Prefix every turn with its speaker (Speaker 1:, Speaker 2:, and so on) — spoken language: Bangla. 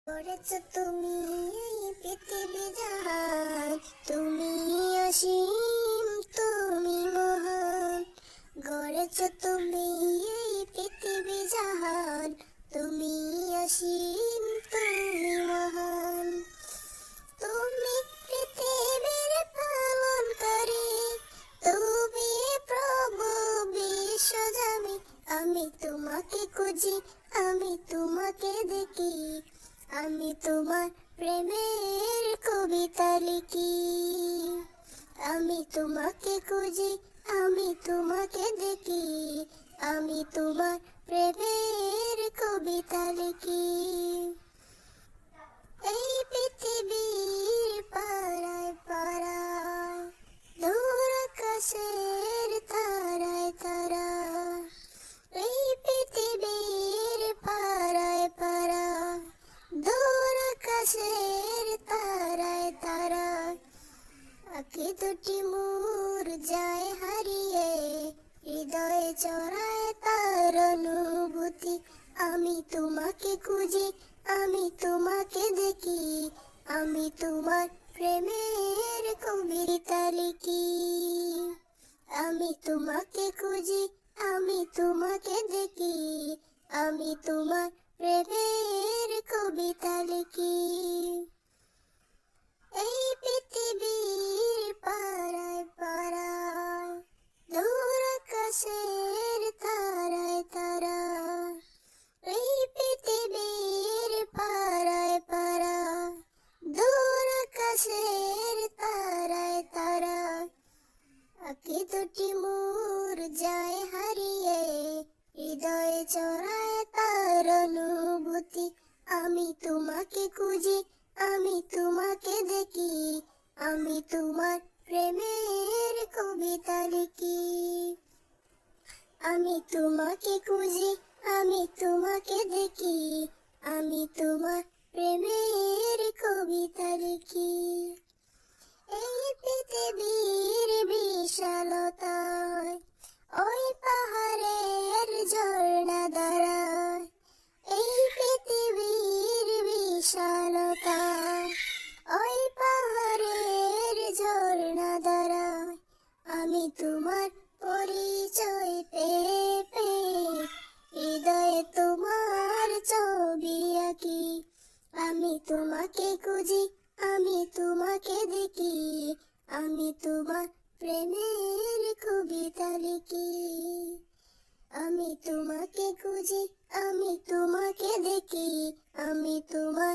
Speaker 1: করেছ তুমি এই পৃথিবী জাহান, তুমি অসীম, তুমি মহান। গড়েছ তুমি এই পৃথিবী জাহান, তুমি অসীম, তুমি মহান। তুমি পৃথিবীর পালনকারী, তুমি প্রভু বিশ্বজামি। আমি তোমাকে খুঁজি, আমি তোমাকে দেখি, আমি তোমার প্রেমের কবিতা লিখি। আমি তোমাকে খুঁজি, আমি তোমাকে দেখি, আমি তোমার প্রেমের কবিতা লিখি। এই পৃথিবীর পাড়ায় পাড়ায়, দূর আকাশের তারায় তারায়, এই পৃথিবীর পাড়ায় পাড়ায়, দূর আকাশের তারায় তারায়, আঁখি দুটি মোর যায় হারিয়ে, হৃদয়ে চড়ায় তার অনুভূতি। আমি তোমাকে খুঁজি, আমি তোমাকে দেখি, আমি তোমার প্রেমের কবিতা লিখি। আমি তোমাকে খুঁজি, আমি তোমাকে দেখি, আমি তোমার প্রেমের কবিতা লিখি। এই পৃথিবীর পাড়ায় পাড়ায়, দূর আকাশের তারায় তারায়, এই পৃথিবীর পাড়ায় পাড়ায়, দূর আকাশের তারায় তারায়, আঁখি দুটি মোর যায় হারিয়ে, হৃদয়ে চড়ায় তার অনুভূতি। আমি তোমাকে খুঁজি, আমি তোমাকে দেখি, আমি তোমার প্রেমের কবিতা লিখি। আমি তোমাকে খুঁজি, আমি তোমাকে দেখি, আমি তোমার প্রেমের কবিতা লিখি। এই পৃথিবীর বিশালতায়, ওই পাহাড়ের ঝর্ণা দাঁড়ায়, এই পৃথিবীর বিশালতায়, ওই পাহাড়ের ঝর্ণা দাঁড়ায়, আমি তোমার পরিচয় পেয়ে পেয়ে, হৃদয়ে তোমার ছবি আঁকি। আমি তোমাকে খুঁজি, আমি তোমাকে দেখি, আমি তোমার প্রেমের কবিতা লিখি। আমি তোমাকে খুঁজি, আমি তোমাকে দেখি, আমি তোমার